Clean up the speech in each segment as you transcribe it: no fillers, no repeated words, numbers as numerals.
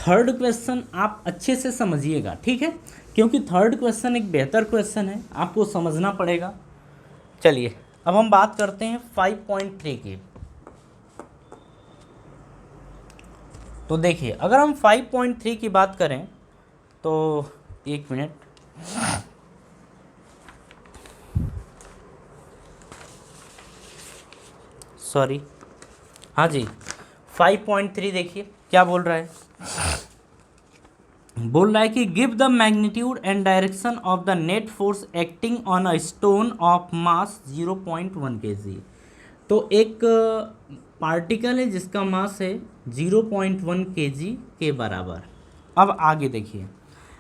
Third question आप अच्छे से समझिएगा, ठीक है, क्योंकि थर्ड क्वेश्चन एक बेहतर क्वेश्चन है, आपको समझना पड़ेगा। चलिए अब हम बात करते हैं 5.3 की। तो देखिए अगर हम 5.3 की बात करें तो एक मिनट, सॉरी, हाँ जी 5.3 देखिए क्या बोल रहा है। बोल रहा है कि give the magnitude and direction of the net force acting on a stone of mass 0.1 kg। तो एक पार्टिकल है जिसका मास है 0.1 kg के बराबर। अब आगे देखिए,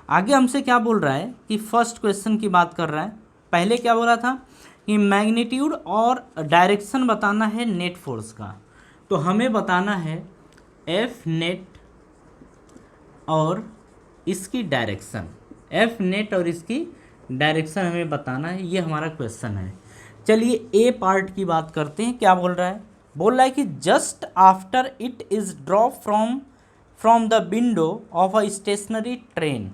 आगे हमसे क्या बोल रहा है कि फर्स्ट क्वेश्चन की बात कर रहा है। पहले क्या बोला था कि मैग्नीट्यूड और डायरेक्शन बताना है नेट फोर्स का। तो हमें बताना है एफ नेट और इसकी डायरेक्शन, एफ नेट और इसकी डायरेक्शन हमें बताना है, ये हमारा क्वेश्चन है। चलिए ए पार्ट की बात करते हैं। क्या बोल रहा है, बोल रहा है कि just after it is drop from the window of a stationary train.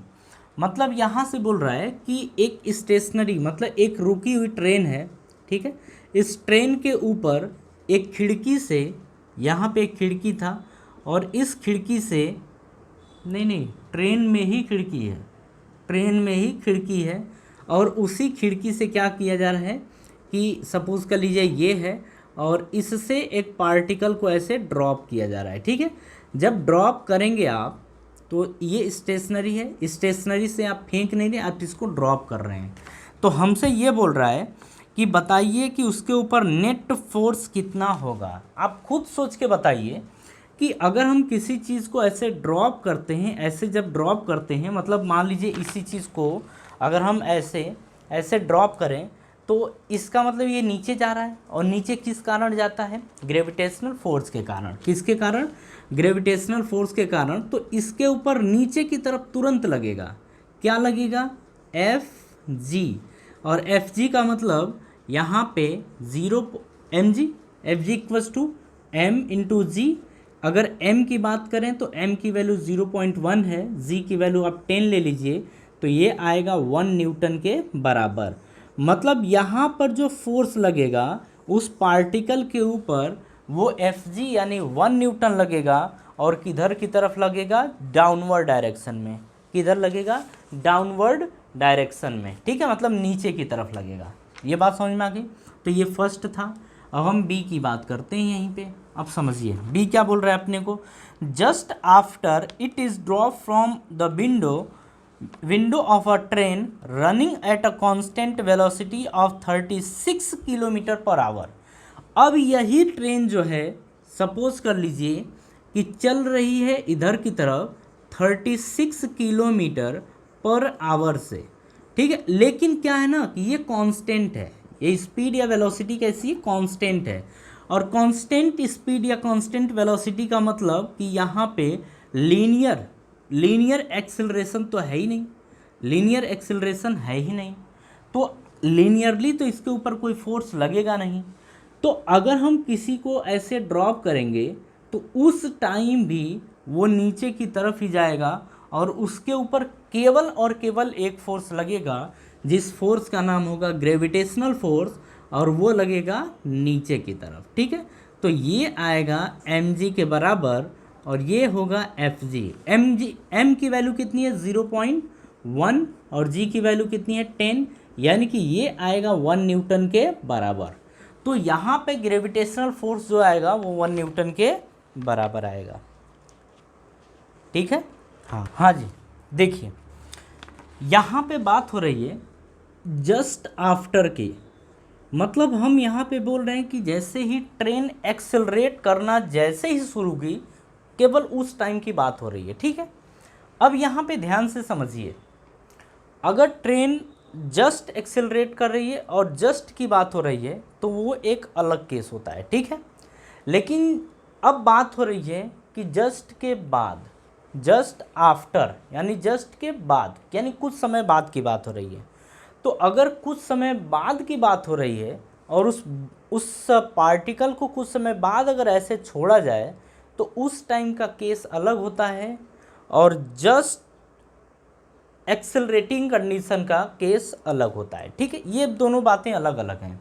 मतलब यहाँ से बोल रहा है कि एक स्टेशनरी मतलब एक रुकी हुई ट्रेन है, ठीक है, इस ट्रेन के ऊपर एक खिड़की से, यहाँ पे एक खिड़की था और इस खिड़की से, नहीं ट्रेन में ही खिड़की है, ट्रेन में ही खिड़की है और उसी खिड़की से क्या किया जा रहा है कि सपोज़ कर लीजिए ये है और इससे एक पार्टिकल को ऐसे ड्रॉप किया जा रहा है, ठीक है। जब ड्रॉप करेंगे आप तो ये स्टेशनरी है, स्टेशनरी से आप फेंक नहीं रहे, आप इसको ड्रॉप कर रहे हैं। तो हमसे ये बोल रहा है कि बताइए कि उसके ऊपर नेट फोर्स कितना होगा। आप खुद सोच के बताइए कि अगर हम किसी चीज़ को ऐसे ड्रॉप करते हैं, ऐसे जब ड्रॉप करते हैं मतलब मान लीजिए इसी चीज़ को अगर हम ऐसे ऐसे ड्रॉप करें तो इसका मतलब ये नीचे जा रहा है और नीचे किस कारण जाता है, ग्रेविटेशनल फोर्स के कारण। किसके कारण, ग्रेविटेशनल फोर्स के कारण। तो इसके ऊपर नीचे की तरफ तुरंत लगेगा, क्या लगेगा, एफ जी। और एफ जी का मतलब यहाँ पे 0 m g, F g equals to m into g. अगर m की बात करें तो m की वैल्यू 0.1 है, g की वैल्यू आप 10 ले लीजिए तो ये आएगा 1 न्यूटन के बराबर। मतलब यहाँ पर जो फोर्स लगेगा उस पार्टिकल के ऊपर वो Fg यानी 1 न्यूटन लगेगा और किधर की तरफ लगेगा, डाउनवर्ड डायरेक्शन में। किधर लगेगा, डाउनवर्ड डायरेक्शन में, ठीक है, मतलब नीचे की तरफ लगेगा। ये बात समझ में आ गई। तो ये फर्स्ट था। अब हम बी की बात करते हैं यहीं पे। अब समझिए बी क्या बोल रहा है अपने को, just after it is drop from the window of a train running at a constant velocity of 36 kilometre per hour. अब यही ट्रेन जो है सपोज कर लीजिए कि चल रही है इधर की तरफ 36 किलोमीटर पर आवर से, ठीक है, लेकिन क्या है ना कि ये कांस्टेंट है, ये स्पीड या वेलोसिटी कैसी है, कांस्टेंट है। और कांस्टेंट स्पीड या कांस्टेंट वेलोसिटी का मतलब कि यहाँ पे लीनियर एक्सेलरेशन तो है ही नहीं, लीनियर एक्सेलरेशन है ही नहीं, तो लीनियरली तो इसके ऊपर कोई फोर्स लगेगा नहीं। तो अगर हम किसी को ऐसे ड्रॉप करेंगे तो उस टाइम भी वो नीचे की तरफ ही जाएगा और उसके ऊपर केवल और केवल एक फोर्स लगेगा, जिस फोर्स का नाम होगा ग्रेविटेशनल फोर्स, और वो लगेगा नीचे की तरफ, ठीक है। तो ये आएगा mg के बराबर और ये होगा fg। m की वैल्यू कितनी है, 0.1 और g की वैल्यू कितनी है, 10, यानी कि ये आएगा 1 न्यूटन के बराबर। तो यहाँ पे ग्रेविटेशनल फोर्स जो आएगा वो 1 न्यूटन के बराबर आएगा, ठीक है। हाँ जी, देखिए यहाँ पे बात हो रही है जस्ट आफ्टर की, मतलब हम यहाँ पे बोल रहे हैं कि जैसे ही ट्रेन एक्सेलरेट करना जैसे ही शुरू की, केवल उस टाइम की बात हो रही है, ठीक है। अब यहाँ पे ध्यान से समझिए, अगर ट्रेन जस्ट एक्सेलरेट कर रही है और जस्ट की बात हो रही है तो वो एक अलग केस होता है, ठीक है। लेकिन अब बात हो रही है कि जस्ट के बाद, जस्ट आफ्टर यानी जस्ट के बाद यानी कुछ समय बाद की बात हो रही है। तो अगर कुछ समय बाद की बात हो रही है और उस पार्टिकल को कुछ समय बाद अगर ऐसे छोड़ा जाए तो उस टाइम का केस अलग होता है और जस्ट एक्सेलरेटिंग कंडीशन का केस अलग होता है। ठीक है, ये दोनों बातें अलग अलग हैं।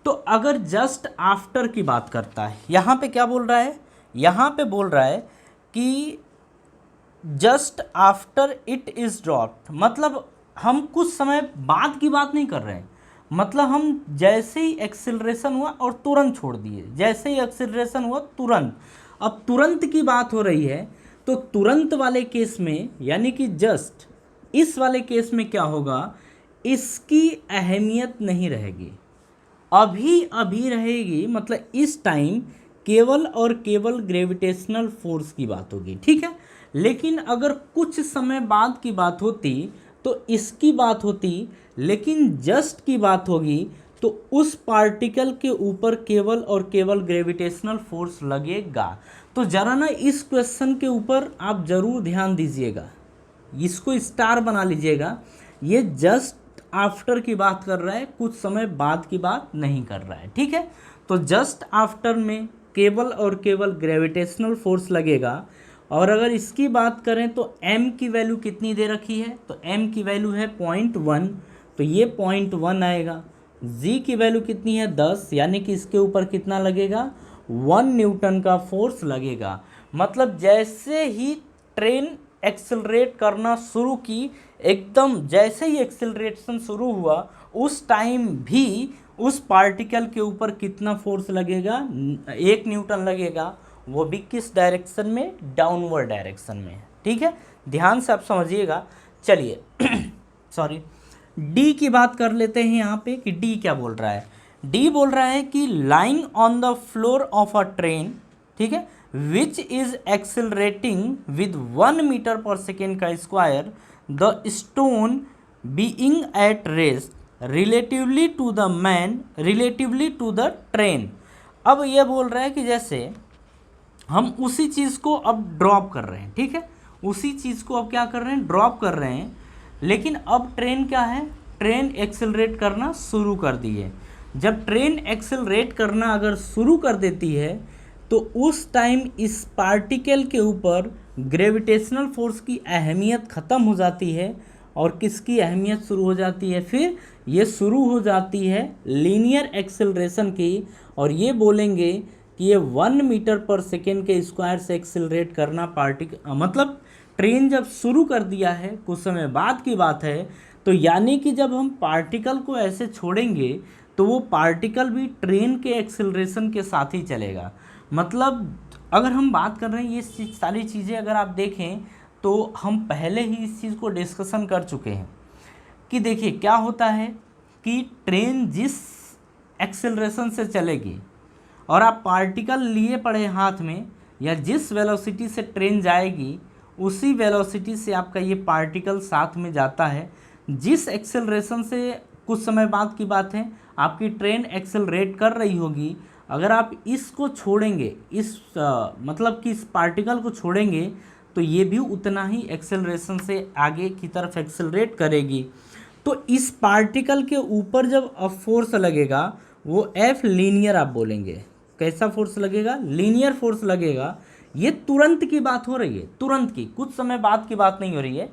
तो अगर जस्ट आफ्टर की बात करता है, यहाँ पे क्या बोल रहा है, यहाँ पे बोल रहा है कि just after it is dropped, मतलब हम कुछ समय बाद की बात नहीं कर रहे हैं, मतलब हम जैसे ही एक्सेलरेशन हुआ और तुरंत छोड़ दिए, जैसे ही एक्सेलरेशन हुआ तुरंत। अब तुरंत की बात हो रही है, तो तुरंत वाले केस में यानी कि जस्ट इस वाले केस में क्या होगा, इसकी अहमियत नहीं रहेगी, अभी अभी रहेगी, मतलब इस टाइम केवल और केवल ग्रेविटेशनल फोर्स की बात होगी। ठीक है, लेकिन अगर कुछ समय बाद की बात होती तो इसकी बात होती, लेकिन जस्ट की बात होगी तो उस पार्टिकल के ऊपर केवल और केवल ग्रेविटेशनल फोर्स लगेगा। तो जरा ना इस क्वेश्चन के ऊपर आप जरूर ध्यान दीजिएगा, इसको स्टार बना लीजिएगा। ये जस्ट आफ्टर की बात कर रहा है, कुछ समय बाद की बात नहीं कर रहा है। ठीक है, तो जस्ट आफ्टर में केवल और केवल ग्रेविटेशनल फोर्स लगेगा। और अगर इसकी बात करें तो m की वैल्यू कितनी दे रखी है, तो m की वैल्यू है 0.1, तो ये 0.1 आएगा। g की वैल्यू कितनी है 10, यानी कि इसके ऊपर कितना लगेगा 1 न्यूटन का फोर्स लगेगा। मतलब जैसे ही ट्रेन एक्सेलरेट करना शुरू की, एकदम जैसे ही एक्सेलरेशन शुरू हुआ उस टाइम भी उस पार्टिकल के ऊपर कितना फोर्स लगेगा, 1 न्यूटन लगेगा, वो भी किस डायरेक्शन में, डाउनवर्ड डायरेक्शन में। ठीक है, ध्यान से आप समझिएगा। चलिए सॉरी, डी की बात कर लेते हैं यहाँ पे कि डी क्या बोल रहा है। डी बोल रहा है कि lying on the floor of a train, ठीक है, which is accelerating with 1 metre per second का square, the stone being at rest relatively to the man relatively to the train. अब ये बोल रहा है कि जैसे हम उसी चीज़ को अब ड्रॉप कर रहे हैं, ठीक है, उसी चीज़ को अब क्या कर रहे हैं, ड्रॉप कर रहे हैं, लेकिन अब ट्रेन क्या है, ट्रेन एक्सेलरेट करना शुरू कर दी है। जब ट्रेन एक्सेलरेट करना अगर शुरू कर देती है तो उस टाइम इस पार्टिकल के ऊपर ग्रेविटेशनल फोर्स की अहमियत ख़त्म हो जाती है और किसकी अहमियत शुरू हो जाती है, फिर ये शुरू हो जाती है लीनियर एक्सेलरेशन की। और ये बोलेंगे कि ये 1 मीटर पर सेकेंड के स्क्वायर से एक्सेलरेट करना मतलब ट्रेन जब शुरू कर दिया है, कुछ समय बाद की बात है, तो यानी कि जब हम पार्टिकल को ऐसे छोड़ेंगे तो वो पार्टिकल भी ट्रेन के एक्सेलरेशन के साथ ही चलेगा। मतलब अगर हम बात कर रहे हैं, ये सारी चीज़ें अगर आप देखें तो हम पहले ही इस चीज़ को डिस्कशन कर चुके हैं कि देखिए क्या होता है कि ट्रेन जिस एक्सेलरेशन से चलेगी और आप पार्टिकल लिए पड़े हाथ में, या जिस वेलोसिटी से ट्रेन जाएगी उसी वेलोसिटी से आपका ये पार्टिकल साथ में जाता है। जिस एक्सेलरेशन से कुछ समय बाद की बात है आपकी ट्रेन एक्सेलरेट कर रही होगी, अगर आप इसको छोड़ेंगे, इस मतलब कि इस पार्टिकल को छोड़ेंगे तो ये भी उतना ही एक्सेलरेशन से आगे की तरफ एक्सेलरेट करेगी। तो इस पार्टिकल के ऊपर जब फोर्स लगेगा वो एफ लीनियर आप बोलेंगे। कैसा फोर्स लगेगा, लीनियर फोर्स लगेगा। ये तुरंत की बात हो रही है, तुरंत की, कुछ समय बाद की बात नहीं हो रही है,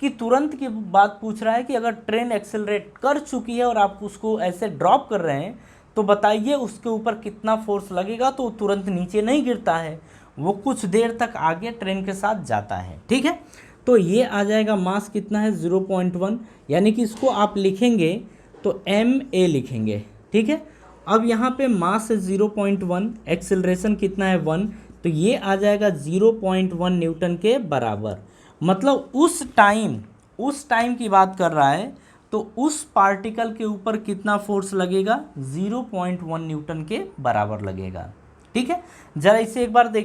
कि तुरंत की बात पूछ रहा है कि अगर ट्रेन एक्सेलरेट कर चुकी है और आप उसको ऐसे ड्रॉप कर रहे हैं तो बताइए उसके ऊपर कितना फोर्स लगेगा। तो तुरंत नीचे नहीं गिरता है, वो कुछ देर तक आगे ट्रेन के साथ जाता है। ठीक है, तो ये आ जाएगा मास कितना है 0.1, यानी कि इसको आप लिखेंगे तो ma लिखेंगे। ठीक है, अब यहाँ पे मास है 0.1, एक्सेलरेशन कितना है 1, तो ये आ जाएगा 0.1 न्यूटन के बराबर। मतलब उस टाइम की बात कर रहा है, तो उस पार्टिकल के ऊपर कितना फोर्स लगेगा, 0.1 न्यूटन के बराबर लगेगा। ठीक है, जरा इसे एक बार देख